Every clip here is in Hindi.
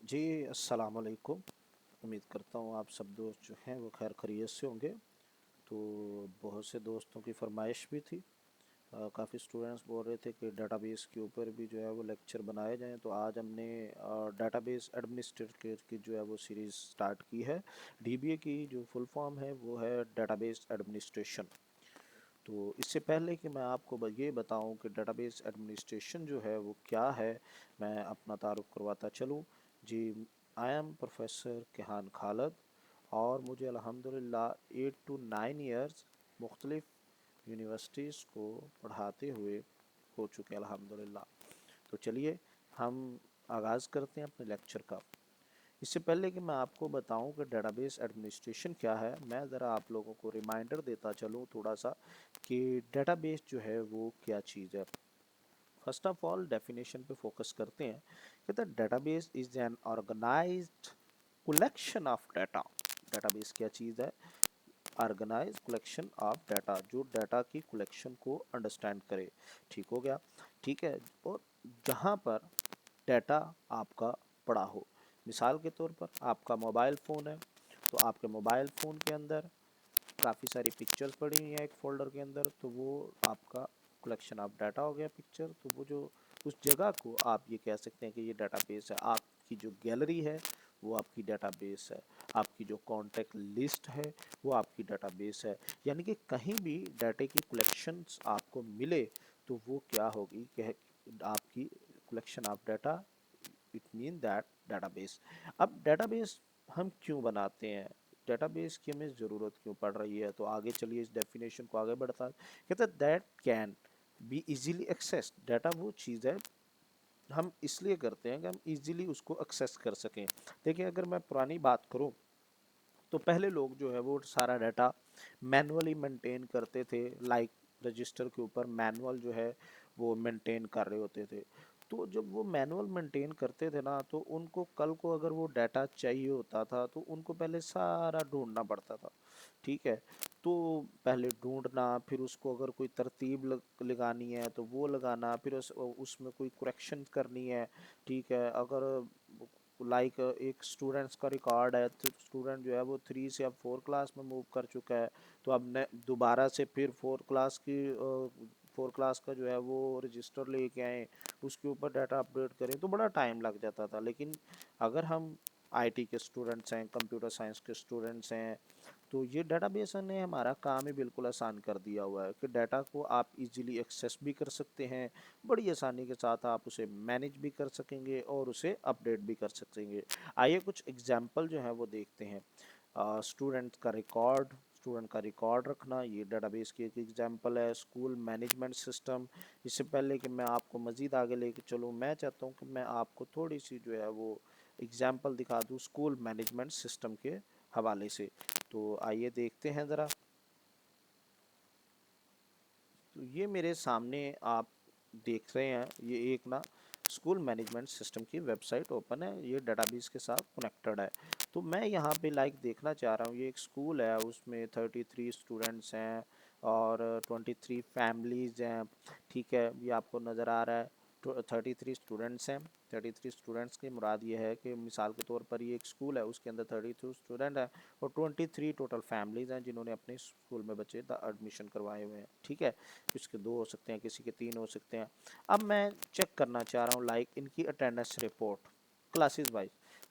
जी, अस्सलाम वालेकुम। उम्मीद करता हूँ आप सब दोस्त जो हैं वो खैर खैरियत से होंगे। तो बहुत से दोस्तों की फरमाइश भी थी। काफ़ी स्टूडेंट्स बोल रहे थे कि डेटाबेस के ऊपर भी जो है वो लेक्चर बनाए जाएं, तो आज हमने डेटाबेस एडमिनिस्ट्रेटर की जो है वो सीरीज़ स्टार्ट की है। डीबीए की जो फुल फॉर्म है वो है डेटाबेस एडमिनिस्ट्रेशन। तो इससे पहले कि मैं आपको ये बताऊं कि डेटाबेस एडमिनिस्ट्रेशन जो है वो क्या है, मैं अपना तारुफ करवाता चलूं। जी, I am professor Ilhan Khalid, और मुझे अल्हम्दुलिल्लाह 8 to 9 ईयर्स मुख्तलिफ़ यूनिवर्सिटीज़ को पढ़ाते हुए हो चुके हैं अल्हम्दुलिल्लाह। तो चलिए हम आगाज़ करते हैं अपने लेक्चर का। इससे पहले कि मैं आपको बताऊं कि डेटाबेस एडमिनिस्ट्रेशन क्या है, मैं ज़रा आप लोगों को रिमाइंडर देता चलूं थोड़ा सा कि डेटाबेस जो है वो क्या चीज़ है। फर्स्ट ऑफ ऑल डेफिनेशन पे फोकस करते हैं कि the database is an organised collection of data. Database क्या चीज़ है? ऑर्गेनाइज कलेक्शन ऑफ डाटा, जो डाटा की कलेक्शन को अंडरस्टैंड करे। ठीक हो गया? ठीक है। और जहाँ पर डाटा आपका पड़ा हो, मिसाल के तौर पर आपका मोबाइल फ़ोन है, तो आपके मोबाइल फ़ोन के अंदर काफ़ी सारी पिक्चर्स पड़ी हुई हैं एक फ़ोल्डर के अंदर, तो वो आपका कलेक्शन ऑफ डाटा हो गया पिक्चर। तो वो जो उस जगह को आप ये कह सकते हैं कि ये डाटाबेस है। आपकी जो गैलरी है वो आपकी डाटाबेस है। आपकी जो कॉन्टैक्ट लिस्ट है वो आपकी डाटाबेस है। यानी कि कहीं भी डाटे की कलेक्शंस आपको मिले तो वो क्या होगी कि आपकी collection of data, it mean that database. अब डाटाबेस हम क्यों बनाते हैं, डेटाबेस की हमें ज़रूरत क्यों पड़ रही है, तो आगे चलिए इस डेफिनेशन को आगे बढ़ता है। कहते हैं that can be easily access. Data वो चीज़ है हम इसलिए करते हैं कि हम इजीली उसको एक्सेस कर सकें। देखिए, अगर मैं पुरानी बात करूं तो पहले लोग जो है वो सारा डाटा मैनुअली मेंटेन करते थे। लाइक रजिस्टर के ऊपर मैनुअल जो है वो मेंटेन कर रहे होते थे। तो जब वो मैनुअल मेंटेन करते थे ना, तो उनको कल को अगर वो डाटा चाहिए होता था तो उनको पहले सारा ढूंढना पड़ता था। ठीक है। तो पहले ढूंढना, फिर उसको अगर कोई तरतीब लगानी है तो वो लगाना, फिर उसमें कोई करेक्शन करनी है। ठीक है। अगर लाइक एक स्टूडेंट्स का रिकॉर्ड है, तो स्टूडेंट जो है वो 3 से अब 4 क्लास में मूव कर चुका है, तो अब ने दोबारा से फिर 4 क्लास का जो है वो रजिस्टर लेके आए, उसके ऊपर डाटा अपडेट करें, तो बड़ा टाइम लग जाता था। लेकिन अगर हम आईटी के स्टूडेंट्स हैं, कंप्यूटर साइंस के स्टूडेंट्स हैं, तो ये डेटाबेस ने हमारा काम ही बिल्कुल आसान कर दिया हुआ है कि डाटा को आप इजीली एक्सेस भी कर सकते हैं। बड़ी आसानी के साथ आप उसे मैनेज भी कर सकेंगे और उसे अपडेट भी कर सकेंगे। आइए कुछ एग्जांपल जो है वो देखते हैं। स्टूडेंट का रिकॉर्ड रखना, ये डेटाबेस की एक एग्जांपल है। School management system. इससे पहले कि मैं आपको मज़ीद आगे लेके चलूँ, मैं चाहता हूँ कि मैं आपको थोड़ी सी जो है वो एग्जांपल दिखा दूँ स्कूल मैनेजमेंट सिस्टम के हवाले से। तो आइए देखते हैं ज़रा। तो ये मेरे सामने आप देख रहे हैं, ये एक ना स्कूल मैनेजमेंट सिस्टम की वेबसाइट ओपन है, ये डेटाबेस के साथ कनेक्टेड है। तो मैं यहाँ पे लाइक देखना चाह रहा हूँ, ये एक स्कूल है, उसमें 33 स्टूडेंट्स हैं और 23 फैमिलीज़ हैं। ठीक है, ये आपको नज़र आ रहा है। 33 स्टूडेंट्स हैं। 33 स्टूडेंट्स की मुराद ये है कि मिसाल के तौर पर ये एक स्कूल है, उसके अंदर 32 स्टूडेंट हैं और 23 टोटल फैमिलीज़ हैं जिन्होंने अपने स्कूल में बच्चे एडमिशन करवाए हुए हैं। ठीक है। किसी के 2 हो सकते हैं, किसी के 3 हो सकते हैं। अब मैं चेक करना चाह रहा हूँ लाइक इनकी अटेंडेंस रिपोर्ट क्लासेस वाइज।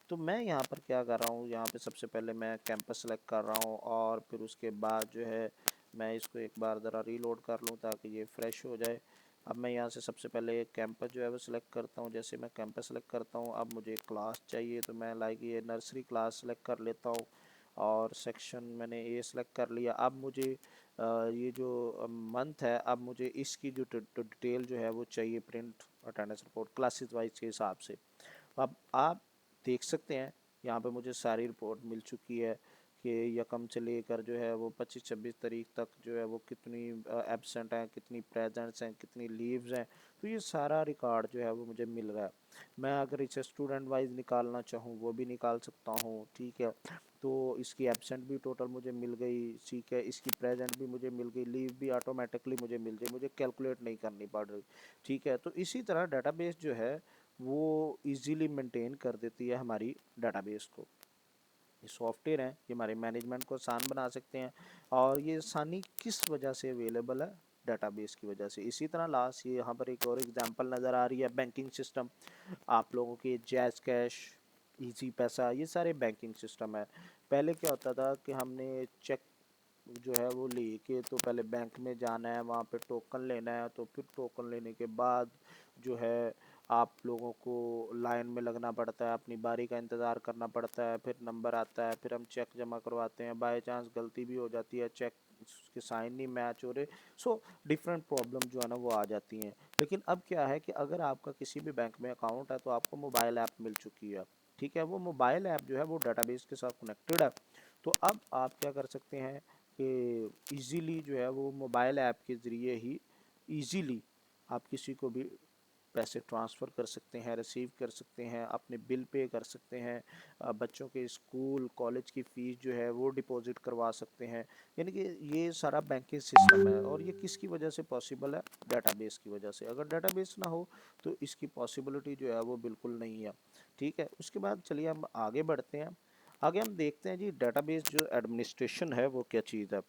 तो मैं यहाँ पर क्या कर रहा हूँ, यहाँ पे सबसे पहले मैं कैंपस सेलेक्ट कर रहा हूँ और फिर उसके बाद जो है मैं इसको एक बार ज़रा रीलोड कर लूँ ताकि ये फ्रेश हो जाए। अब मैं यहाँ से सबसे पहले एक कैंपस जो है वो सिलेक्ट करता हूँ। जैसे मैं कैंपस सेलेक्ट करता हूँ, अब मुझे क्लास चाहिए, तो मैं लाइक ये नर्सरी क्लास सेलेक्ट कर लेता हूँ और सेक्शन मैंने ए सेलेक्ट कर लिया। अब मुझे ये जो मंथ है, अब मुझे इसकी जो डिटेल जो है वो चाहिए, print attendance report classes wise के हिसाब से। अब आप देख सकते हैं यहाँ पे मुझे सारी रिपोर्ट मिल चुकी है कि यकम से लेकर जो है वो 25-26 तारीख तक जो है वो कितनी एब्सेंट हैं, कितनी प्रेजेंट्स हैं, कितनी लीव्स हैं। तो ये सारा रिकॉर्ड जो है वो मुझे मिल रहा है। मैं अगर इसे स्टूडेंट वाइज निकालना चाहूँ वो भी निकाल सकता हूँ। ठीक है। तो इसकी एब्सेंट भी टोटल मुझे मिल गई। ठीक है। इसकी प्रेजेंट भी मुझे मिल गई, लीव भी ऑटोमेटिकली मुझे मिल गई, मुझे कैलकुलेट नहीं करनी पड़ रही। ठीक है। तो इसी तरह डेटाबेस जो है वो इजीली मेंटेन कर देती है हमारी डेटाबेस को। ये सॉफ्टवेयर हैं, ये हमारे मैनेजमेंट को आसान बना सकते हैं। और ये आसानी किस वजह से अवेलेबल है? डेटाबेस की वजह से। इसी तरह लास्ट ये यहाँ पर एक और एग्जांपल नज़र आ रही है, बैंकिंग सिस्टम। आप लोगों के जैज़ कैश, इजी पैसा, ये सारे बैंकिंग सिस्टम है। पहले क्या होता था कि हमने चेक जो है वो लेके तो पहले बैंक में जाना है, वहाँ पे टोकन लेना है, तो फिर टोकन लेने के बाद जो है आप लोगों को लाइन में लगना पड़ता है, अपनी बारी का इंतज़ार करना पड़ता है, फिर नंबर आता है, फिर हम चेक जमा करवाते हैं। बाय चांस गलती भी हो जाती है, चेक के साइन नहीं मैच हो रहे, सो डिफरेंट प्रॉब्लम जो है ना वो आ जाती हैं। लेकिन अब क्या है कि अगर आपका किसी भी बैंक में अकाउंट है तो आपको मोबाइल ऐप मिल चुकी है, ठीक है। वो मोबाइल ऐप जो है वो डेटाबेस के साथ कनेक्टेड है। तो अब आप क्या कर सकते हैं कि इजीली जो है वो मोबाइल ऐप के ज़रिए ही इजीली आप किसी को भी पैसे ट्रांसफ़र कर सकते हैं, रिसीव कर सकते हैं, अपने बिल पे कर सकते हैं, बच्चों के स्कूल कॉलेज की फ़ीस जो है वो डिपॉजिट करवा सकते हैं। यानी कि ये सारा बैंकिंग सिस्टम है। और ये किसकी वजह से पॉसिबल है? डेटाबेस की वजह से। अगर डेटाबेस ना हो तो इसकी पॉसिबिलिटी जो है वो बिल्कुल नहीं है, ठीक है। उसके बाद चलिए हम आगे बढ़ते हैं। आगे हम देखते हैं जी डेटाबेस जो एडमिनिस्ट्रेशन है वो क्या चीज़ है।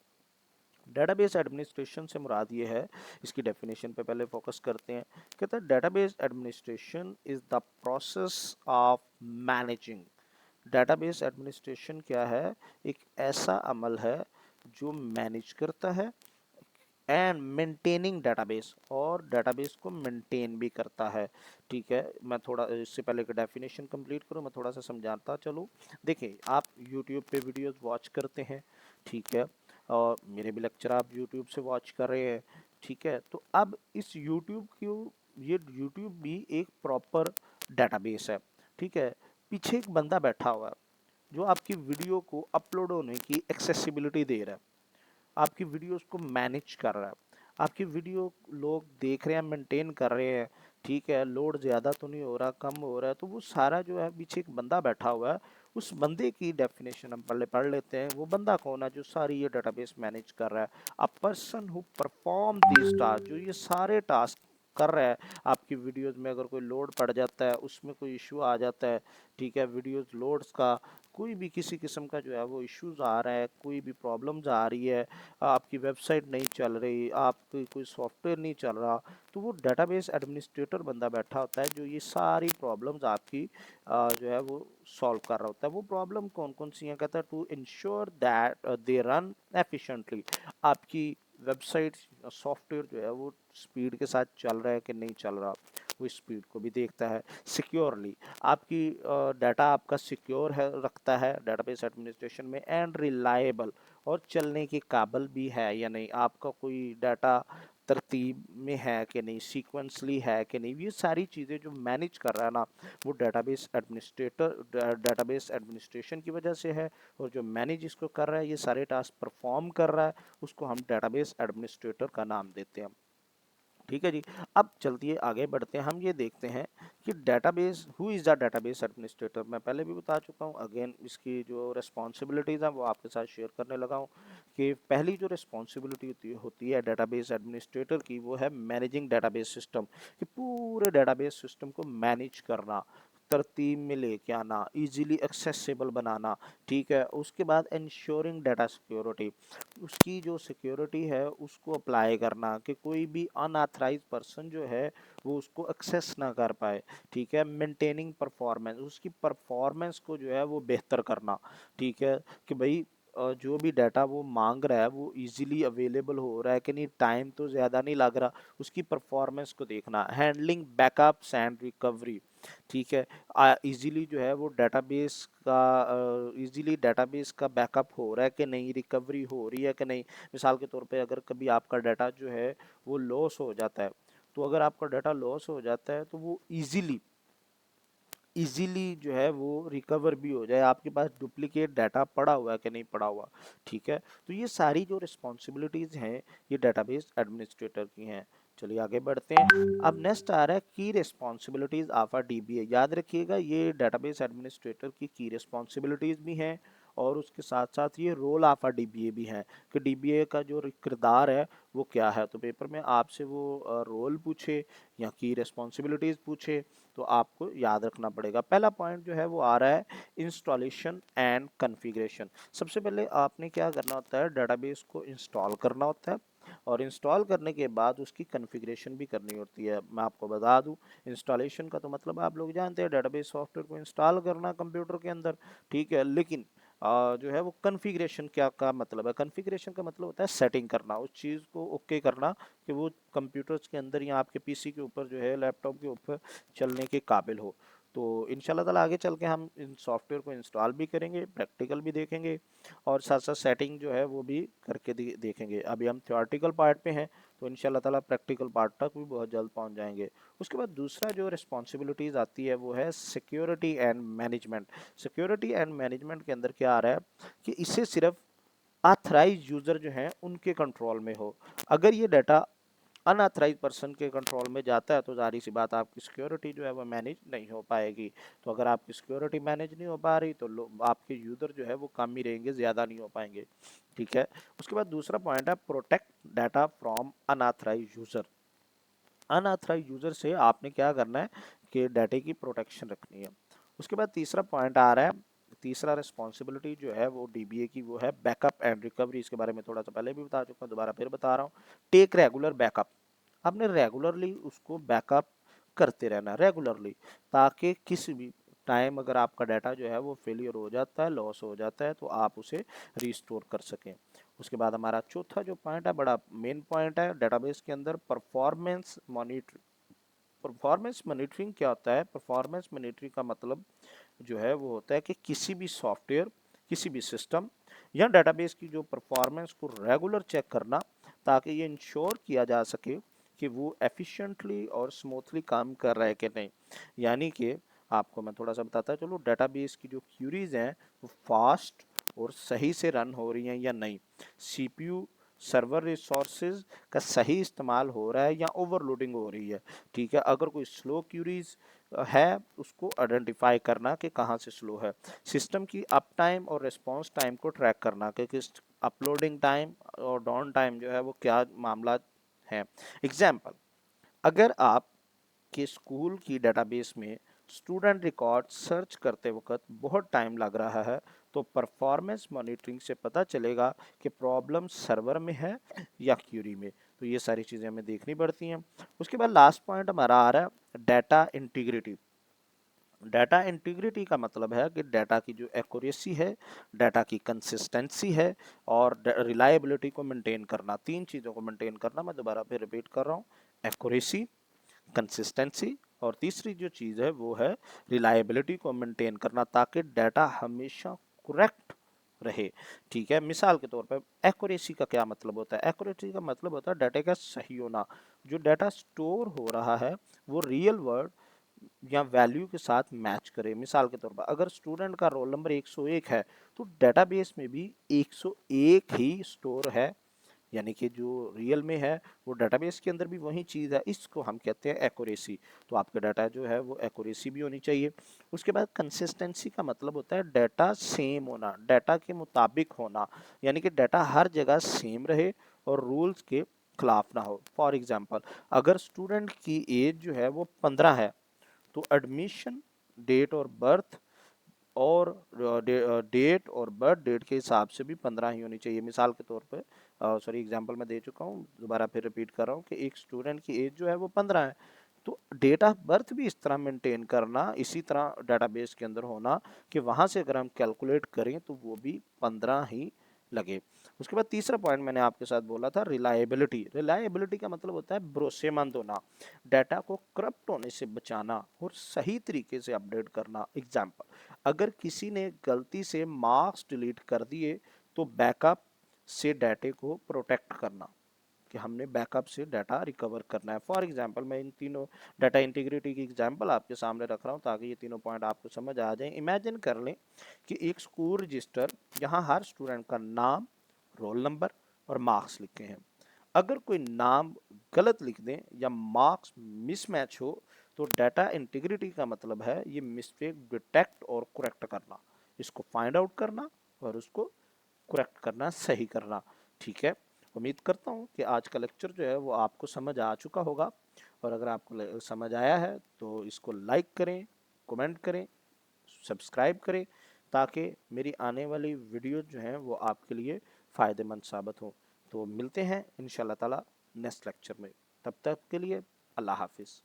डेटाबेस एडमिनिस्ट्रेशन से मुराद ये है, इसकी डेफिनेशन पे पहले फोकस करते हैं। कहता है database administration is the process of managing. Database administration क्या है? एक ऐसा अमल है जो मैनेज करता है एंड मेंटेनिंग डेटाबेस, और डेटाबेस को मेंटेन भी करता है, ठीक है। मैं थोड़ा इससे पहले कि डेफिनेशन कंप्लीट करूँ, मैं थोड़ा सा समझाता चलूँ। देखिए, आप यूट्यूब पे वीडियोस वॉच करते हैं, ठीक है, और मेरे भी लेक्चर आप यूट्यूब से वॉच कर रहे हैं, ठीक है। तो अब इस यूट्यूब की, ये यूट्यूब भी एक प्रॉपर डेटाबेस है, ठीक है। पीछे एक बंदा बैठा हुआ है जो आपकी वीडियो को अपलोड होने की एक्सेसिबिलिटी दे रहा है, आपकी वीडियोस को मैनेज कर रहा है, आपकी वीडियो लोग देख रहे हैं, मेंटेन कर रहे हैं, ठीक है। लोड ज़्यादा तो नहीं हो रहा, कम हो रहा है, तो वो सारा जो है पीछे एक बंदा बैठा हुआ है। उस बंदे की डेफिनेशन हम पहले पढ़ लेते हैं। वो बंदा कौन है जो सारी ये डेटाबेस मैनेज कर रहा है? A person who perform this task, जो ये सारे टास्क कर रहा है। आपकी वीडियोस में अगर कोई लोड पड़ जाता है, उसमें कोई इशू आ जाता है, ठीक है, वीडियोस लोड्स का कोई भी किसी किस्म का जो है वो इश्यूज आ रहा है, कोई भी प्रॉब्लम्स आ रही है, आपकी वेबसाइट नहीं चल रही, आपकी कोई सॉफ्टवेयर नहीं चल रहा, तो वो डेटाबेस एडमिनिस्ट्रेटर बंदा बैठा होता है जो ये सारी प्रॉब्लम्स आपकी जो है वो सॉल्व कर रहा होता है। वो प्रॉब्लम कौन कौन सी हैं? कहता है to ensure that they run efficiently. आपकी वेबसाइट सॉफ्टवेयर जो है वो स्पीड के साथ चल रहा है कि नहीं चल रहा, वो स्पीड को भी देखता है। सिक्योरली, आपकी डाटा आपका सिक्योर है रखता है डेटाबेस एडमिनिस्ट्रेशन में, एंड रिलायबल, और चलने के काबिल भी है या नहीं, आपका कोई डाटा तरतीब में है कि नहीं, सीक्वेंसली है कि नहीं, ये सारी चीज़ें जो मैनेज कर रहा है ना, वो डेटाबेस एडमिनिस्ट्रेशन की वजह से है। और जो मैनेज इसको कर रहा है, ये सारे टास्क परफॉर्म कर रहा है, उसको हम डेटाबेस एडमिनिस्ट्रेटर का नाम देते हैं, ठीक है जी। अब चलती आगे बढ़ते हैं, हम ये देखते हैं कि database, who is the database administrator. मैं पहले भी बता चुका हूँ, अगेन इसकी जो रिस्पॉन्सिबिलिटीज़ हैं वो आपके साथ शेयर करने लगा हूँ। कि पहली जो रिस्पॉन्सिबिलिटी होती है डेटाबेस एडमिनिस्ट्रेटर की, वो है मैनेजिंग डेटाबेस सिस्टम, कि पूरे डेटाबेस सिस्टम को मैनेज करना, तरतीब में लेके आना, इजीली एक्सेसिबल बनाना, ठीक है। उसके बाद इंश्योरिंग डाटा सिक्योरिटी, उसकी जो सिक्योरिटी है उसको अप्लाई करना, कि कोई भी अनऑथराइज पर्सन जो है वो उसको एक्सेस ना कर पाए, ठीक है। मेंटेनिंग परफॉर्मेंस, उसकी परफॉर्मेंस को जो है वो बेहतर करना, ठीक है, कि भाई जो भी डाटा वो मांग रहा है वो इजीली अवेलेबल हो रहा है कि नहीं, टाइम तो ज़्यादा नहीं लग रहा, उसकी परफॉर्मेंस को देखना। हैंडलिंग बैकअप्स एंड रिकवरी, ठीक है, इजीली जो है वो डेटाबेस का इजीली डेटाबेस का बैकअप हो रहा है कि नहीं, रिकवरी हो रही है कि नहीं। मिसाल के तौर पे अगर कभी आपका डाटा जो है वो लॉस हो जाता है, तो अगर आपका डाटा लॉस हो जाता है तो वो इजीली जो है वो रिकवर भी हो जाए, आपके पास डुप्लीकेट डाटा पड़ा हुआ है कि नहीं पड़ा हुआ, ठीक है। तो ये सारी जो रिस्पॉन्सिबिलिटीज़ हैं ये डेटाबेस एडमिनिस्ट्रेटर की हैं। चलिए आगे बढ़ते हैं। अब नेक्स्ट आ रहा है की रिस्पॉन्सिबिलिटीज़ ऑफ अ डीबीए। याद रखिएगा, ये डेटाबेस एडमिनिस्ट्रेटर की रिस्पॉन्सिबिलिटीज़ भी हैं और उसके साथ साथ ये रोल ऑफ अ डीबीए भी है कि डीबीए का जो किरदार है वो क्या है। तो पेपर में आपसे वो रोल पूछे या की रिस्पॉन्सिबिलिटीज़ पूछे तो आपको याद रखना पड़ेगा। पहला पॉइंट जो है वो आ रहा है इंस्टॉलेशन एंड कॉन्फ़िगरेशन। सबसे पहले आपने क्या करना होता है, डेटाबेस को इंस्टॉल करना होता है और इंस्टॉल करने के बाद उसकी कॉन्फ़िगरेशन भी करनी होती है। मैं आपको बता दूं, इंस्टॉलेशन का तो मतलब आप लोग जानते हैं, डेटाबेस सॉफ्टवेयर को इंस्टॉल करना कंप्यूटर के अंदर, ठीक है। लेकिन जो है वो कॉन्फ़िगरेशन क्या का मतलब है, कॉन्फ़िगरेशन का मतलब होता है सेटिंग करना, उस चीज़ को ओके करना कि वो कंप्यूटर्स के अंदर या आपके पीसी के ऊपर जो है, लैपटॉप के ऊपर चलने के काबिल हो। तो इंशाल्लाह ताला आगे चल के हम इन सॉफ्टवेयर को इंस्टॉल भी करेंगे, प्रैक्टिकल भी देखेंगे और साथ साथ सेटिंग जो है वो भी करके देखेंगे। अभी हम थ्योरेटिकल पार्ट पे हैं, तो इंशाल्लाह ताला प्रैक्टिकल पार्ट तक भी बहुत जल्द पहुंच जाएंगे। उसके बाद दूसरा जो रिस्पॉन्सिबिलिटीज़ आती है वो है security and management. Security and management के अंदर क्या आ रहा है कि इसे सिर्फ ऑथराइज यूज़र जो हैं उनके कंट्रोल में हो। अगर ये डाटा अनऑथराइज पर्सन के कंट्रोल में जाता है तो जाहिर सी बात आपकी सिक्योरिटी जो है वो मैनेज नहीं हो पाएगी। तो अगर आपकी सिक्योरिटी मैनेज नहीं हो पा रही तो आपके यूज़र जो है वो कम ही रहेंगे, ज़्यादा नहीं हो पाएंगे, ठीक है। उसके बाद दूसरा पॉइंट है protect data from unauthorise user. Unauthorise user से आपने क्या करना है कि डाटे की प्रोटेक्शन रखनी है। उसके बाद तीसरा पॉइंट आ रहा है, तीसरा रिस्पॉन्सिबिलिटी जो है वो डीबीए की, वो है बैकअप एंड रिकवरी। इसके बारे में थोड़ा सा पहले भी बता चुका हूँ, दोबारा फिर बता रहा हूँ। टेक रेगुलर बैकअप, आपने रेगुलरली उसको बैकअप करते रहना रेगुलरली, ताकि किसी भी टाइम अगर आपका डाटा जो है वो फेलियर हो जाता है, लॉस हो जाता है, तो आप उसे रिस्टोर कर सकें। उसके बाद हमारा चौथा जो पॉइंट है, बड़ा मेन पॉइंट है डेटाबेस के अंदर, परफॉर्मेंस मॉनिटरिंग। परफॉर्मेंस मॉनिटरिंग क्या होता है, परफॉर्मेंस मॉनिटरिंग का मतलब जो है वो होता है कि किसी भी सॉफ्टवेयर, किसी भी सिस्टम या डेटाबेस की जो परफॉर्मेंस को रेगुलर चेक करना, ताकि ये इंश्योर किया जा सके कि वो एफिशिएंटली और स्मूथली काम कर रहा है कि नहीं। यानी कि आपको मैं थोड़ा सा बताता चलूँ, डेटाबेस की जो क्यूरीज हैं वो फास्ट और सही से रन हो रही हैं या नहीं, सीपीयू सर्वर रिसोर्सेज का सही इस्तेमाल हो रहा है या ओवरलोडिंग हो रही है, ठीक है। अगर कोई स्लो क्यूरीज है उसको आइडेंटिफाई करना कि कहाँ से स्लो है, सिस्टम की अप टाइम और रिस्पांस टाइम को ट्रैक करना कि किस अपलोडिंग टाइम और डाउन टाइम जो है वो क्या मामला है। एग्जाम्पल, अगर आप के स्कूल की डेटाबेस में स्टूडेंट रिकॉर्ड सर्च करते वक्त बहुत टाइम लग रहा है, तो परफॉर्मेंस मॉनिटरिंग से पता चलेगा कि प्रॉब्लम सर्वर में है या क्यूरी में। तो ये सारी चीज़ें हमें देखनी पड़ती हैं। उसके बाद लास्ट पॉइंट हमारा आ रहा है डाटा इंटीग्रिटी। डाटा इंटीग्रिटी का मतलब है कि डाटा की जो एक्यूरेसी है, डाटा की कंसिस्टेंसी है और रिलायबिलिटी को मेंटेन करना, तीन चीज़ों को मेंटेन करना। मैं दोबारा फिर रिपीट कर रहा हूँ, एक्यूरेसी, कंसिस्टेंसी और तीसरी जो चीज़ है वो है रिलायबिलिटी को मेंटेन करना, ताकि डाटा हमेशा करेक्ट रहे, ठीक है। मिसाल के तौर पर एक्यूरेसी का क्या मतलब होता है, एक्यूरेसी का मतलब होता है डाटा का सही होना। जो डाटा स्टोर हो रहा है वो रियल वर्ल्ड या वैल्यू के साथ मैच करे। मिसाल के तौर पर अगर स्टूडेंट का रोल नंबर 101 है तो डेटाबेस में भी 101 ही स्टोर है, यानी कि जो रियल में है वो डेटाबेस के अंदर भी वही चीज़ है। इसको हम कहते हैं एक्यूरेसी। तो आपका डाटा जो है वो एक्यूरेसी भी होनी चाहिए। उसके बाद कंसिस्टेंसी का मतलब होता है डाटा सेम होना, डाटा के मुताबिक होना, यानी कि डाटा हर जगह सेम रहे और रूल्स के खिलाफ ना हो। फॉर एग्जांपल, अगर स्टूडेंट की एज जो है वो 15 है तो एडमिशन डेट और बर्थ और डेट और बर्थ डेट के हिसाब से भी 15 ही होनी चाहिए। मिसाल के तौर पे सॉरी एग्जांपल मैं दे चुका हूँ, दोबारा फिर रिपीट कर रहा हूँ कि एक स्टूडेंट की एज जो है वो 15 है, तो डेट ऑफ बर्थ भी इस तरह मेंटेन करना, इसी तरह डाटाबेस के अंदर होना कि वहाँ से अगर हम कैलकुलेट करें तो वो भी 15 ही लगे। उसके बाद तीसरा पॉइंट मैंने आपके साथ बोला था रिलायबिलिटी। रिलायबिलिटी का मतलब होता है भरोसेमंद होना, डाटा को करप्ट होने से बचाना और सही तरीके से अपडेट करना। एग्जाम्पल, अगर किसी ने गलती से मार्क्स डिलीट कर दिए तो बैकअप से डाटे को प्रोटेक्ट करना, कि हमने बैकअप से डाटा रिकवर करना है। फॉर एग्जांपल, मैं इन तीनों डाटा इंटीग्रिटी की एग्जांपल आपके सामने रख रहा हूँ ताकि ये तीनों पॉइंट आपको समझ आ जाए। इमेजिन कर लें कि एक स्कूल रजिस्टर यहाँ हर स्टूडेंट का नाम, रोल नंबर और मार्क्स लिखे हैं। अगर कोई नाम गलत लिख दें या मार्क्स मिसमैच हो तो डाटा इंटीग्रिटी का मतलब है ये मिस्टेक डिटेक्ट और करेक्ट करना, इसको फाइंड आउट करना और उसको करेक्ट करना, सही करना। ठीक है, उम्मीद करता हूँ कि आज का लेक्चर जो है वो आपको समझ आ चुका होगा, और अगर आपको समझ आया है तो इसको लाइक करें, कमेंट करें, सब्सक्राइब करें, ताकि मेरी आने वाली वीडियो जो है वो आपके लिए फ़ायदेमंद साबित हो। तो मिलते हैं इंशाल्लाह ताला नेक्स्ट लेक्चर में, तब तक के लिए अल्लाह हाफिज़।